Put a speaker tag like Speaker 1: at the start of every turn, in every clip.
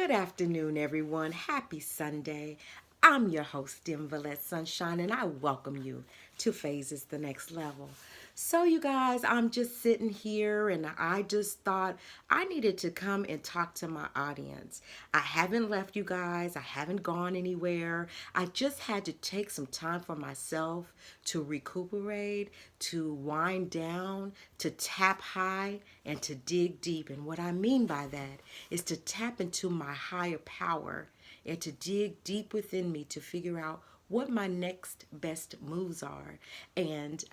Speaker 1: Good afternoon, everyone. Happy Sunday. I'm your host, Invalette Sunshine, and I welcome you to Phases the Next Level. So, you guys, I'm just sitting here and I just thought I needed to come and talk to my audience. I haven't left you guys, I haven't gone anywhere. I just had to take some time for myself to recuperate, to wind down, to tap high, and to dig deep. And what I mean by that is to tap into my higher power and to dig deep within me to figure out what my next best moves are. And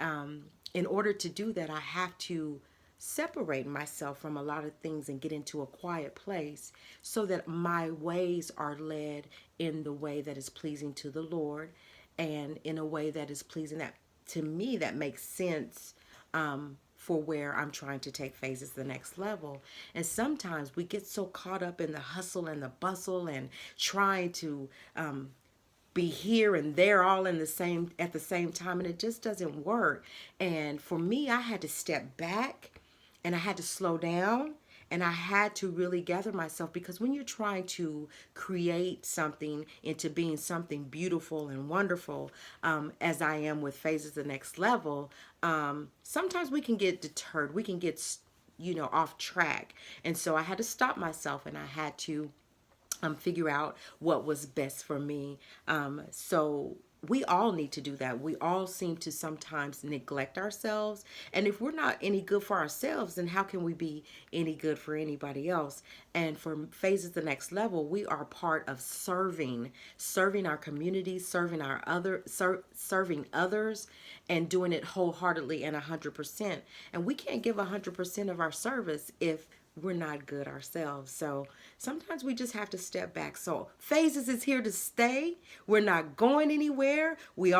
Speaker 1: in order to do that, I have to separate myself from a lot of things and get into a quiet place so that my ways are led in the way that is pleasing to the Lord and in a way that is pleasing that to me that makes sense for where I'm trying to take phases the next level. And sometimes we get so caught up in the hustle and the bustle and trying to be here and there all in the same at the same time, and it just doesn't work. And for me, I had to step back and I had to slow down and I had to really gather myself, because when you're trying to create something into being something beautiful and wonderful, as I am with Phases the Next Level, sometimes we can get deterred, we can get off track. And so I had to stop myself and I had to figure out what was best for me. So we all need to do that. We all seem to sometimes neglect ourselves. And if we're not any good for ourselves, then how can we be any good for anybody else? And for Phases the Next Level, we are part of serving our community, serving others, and doing it wholeheartedly and 100%. And we can't give 100% of our service if we're not good ourselves. So sometimes we just have to step back. So Phases is here to stay. We're not going anywhere. I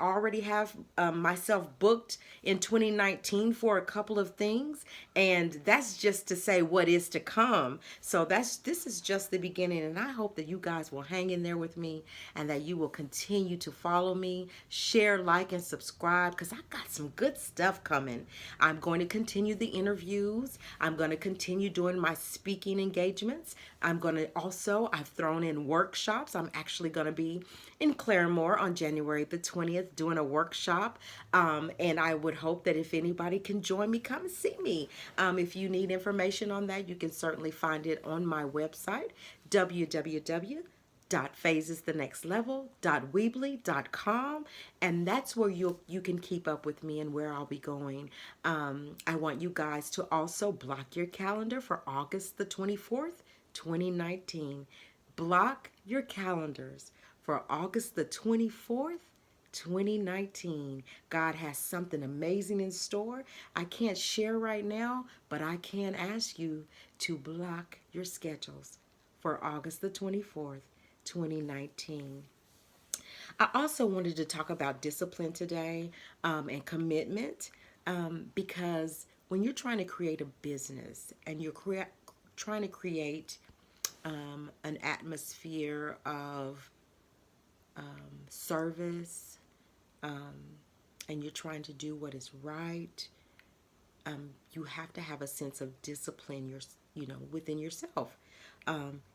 Speaker 1: already have myself booked in 2019 for a couple of things, and that's just to say what is to come. So this is just the beginning, and I hope that you guys will hang in there with me and that you will continue to follow me, share, like, and subscribe, because I got some good stuff coming. I'm going to continue the interviews. I'm going to continue doing my speaking engagements. I've thrown in workshops. I'm actually going to be in Claremore on January the 20th doing a workshop. And I would hope that if anybody can join me, come and see me. If you need information on that, you can certainly find it on my website, www.phasesthenextlevel.weebly.com, and that's where you can keep up with me and where I'll be going. I want you guys to also block your calendar for August the 24th, 2019. Block your calendars for August the 24th, 2019. God has something amazing in store. I can't share right now, but I can ask you to block your schedules for August the 24th, 2019. I also wanted to talk about discipline today, and commitment, because when you're trying to create a business and you're trying to create an atmosphere of service, and you're trying to do what is right, you have to have a sense of discipline within yourself.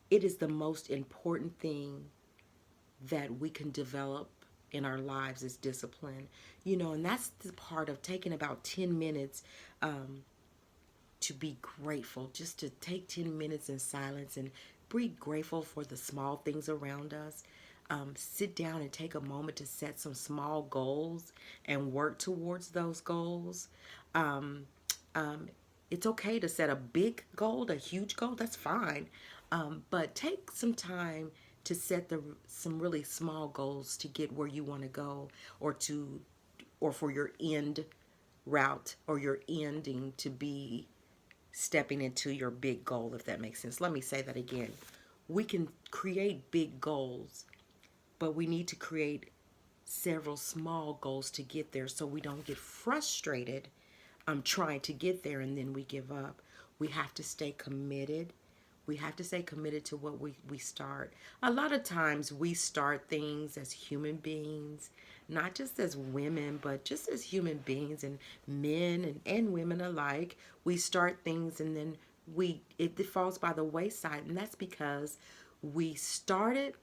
Speaker 1: It is the most important thing that we can develop in our lives is discipline. And that's the part of taking about 10 minutes to be grateful, just to take 10 minutes in silence and be grateful for the small things around us. Sit down and take a moment to set some small goals and work towards those goals. It's okay to set a big goal, a huge goal, that's fine. But take some time to set some really small goals to get where you want to go, or for your end route or your ending to be stepping into your big goal, if that makes sense. Let me say that again. We can create big goals, but we need to create several small goals to get there so we don't get frustrated trying to get there and then we give up. We have to stay committed. We have to stay committed to what we start. A lot of times we start things as human beings, not just as women, but just as human beings, and men and women alike. We start things and then it falls by the wayside, and that's because we started,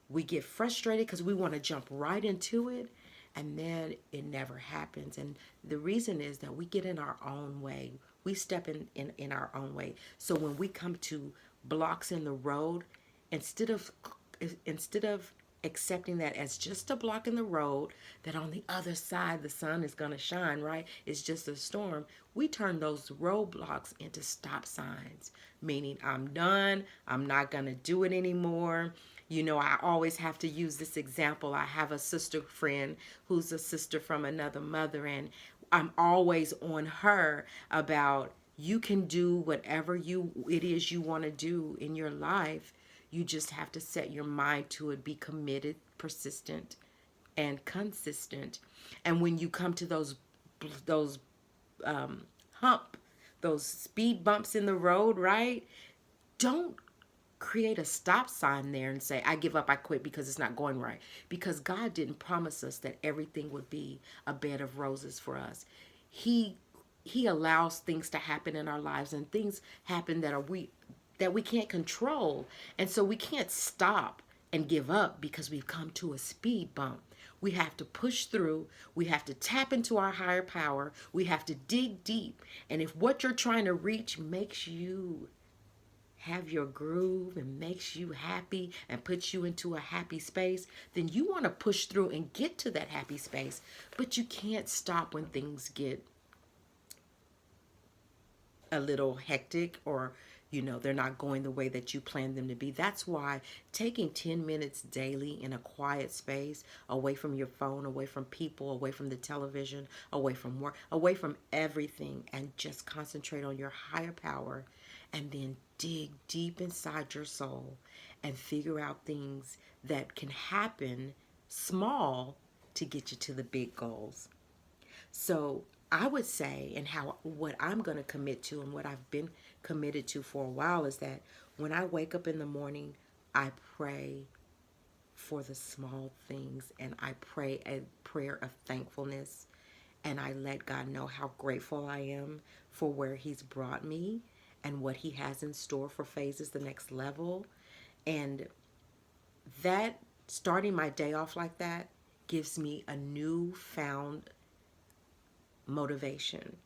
Speaker 1: we get frustrated because we want to jump right into it, and then it never happens. And the reason is that we get in our own way. We step in our own way. So when we come to blocks in the road, instead of instead of accepting that as just a block in the road, that on the other side the sun is going to shine, right? It's just a storm. We turn those roadblocks into stop signs, meaning I'm done. I'm not going to do it anymore. You know, I always have to use this example. I have a sister friend who's a sister from another mother, and I'm always on her about, you can do whatever it is you want to do in your life. You just have to set your mind to it, be committed, persistent, and consistent. And when you come to those hump, those speed bumps in the road, right? Don't create a stop sign there and say, I give up, I quit because it's not going right. Because God didn't promise us that everything would be a bed of roses for us. He allows things to happen in our lives, and things happen that we can't control. And so we can't stop and give up because we've come to a speed bump. We have to push through. We have to tap into our higher power. We have to dig deep. And if what you're trying to reach makes you have your groove and makes you happy and puts you into a happy space, then you want to push through and get to that happy space. But you can't stop when things get a little hectic, or they're not going the way that you planned them to be. That's why taking 10 minutes daily in a quiet space, away from your phone, away from people, away from the television, away from work, away from everything, and just concentrate on your higher power, and then dig deep inside your soul and figure out things that can happen small to get you to the big goals. So I would say, and what I'm going to commit to, and what I've been committed to for a while, is that when I wake up in the morning, I pray for the small things, and I pray a prayer of thankfulness, and I let God know how grateful I am for where He's brought me and what He has in store for Phases the Next Level. And that, starting my day off like that, gives me a newfound motivation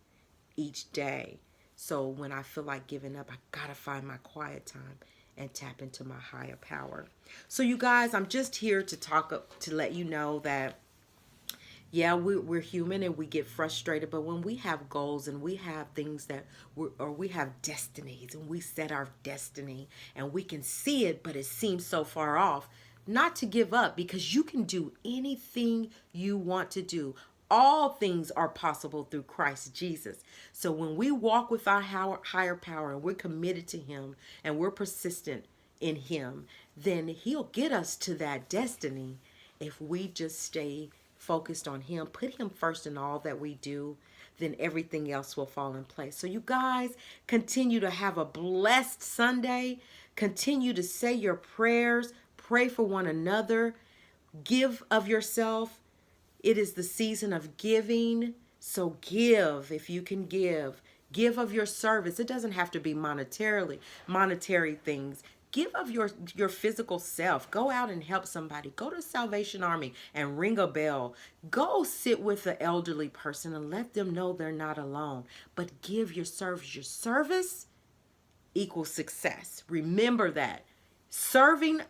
Speaker 1: each day. So when I feel like giving up, I gotta find my quiet time and tap into my higher power. So you guys, I'm just here to let you know that, yeah, we're human and we get frustrated, but when we have goals and we have things that we have destinies, and we set our destiny and we can see it, but it seems so far off, not to give up, because you can do anything you want to do. All things are possible through Christ Jesus. So when we walk with our higher power and we're committed to Him and we're persistent in Him, then He'll get us to that destiny if we just stay focused on Him, put Him first in all that we do. Then everything else will fall in place. So you guys, continue to have a blessed Sunday. Continue to say your prayers. Pray for one another. Give of yourself. It is the season of giving. So give if you can give. Give of your service. It doesn't have to be monetary things. Give of your physical self. Go out and help somebody. Go to Salvation Army and ring a bell. Go sit with the elderly person and let them know they're not alone. But give your service. Your service equals success. Remember that. Serving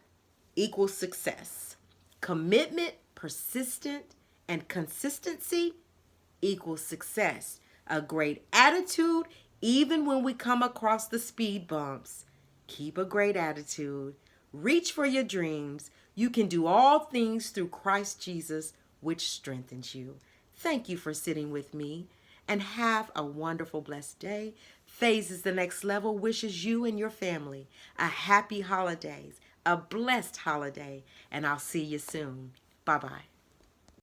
Speaker 1: equals success. Commitment, persistent, and consistency equals success. A great attitude, even when we come across the speed bumps. Keep a great attitude. Reach for your dreams. You can do all things through Christ Jesus, which strengthens you. Thank you for sitting with me, and have a wonderful, blessed day. Phases the Next Level wishes you and your family a happy holidays, a blessed holiday, and I'll see you soon. Bye-bye.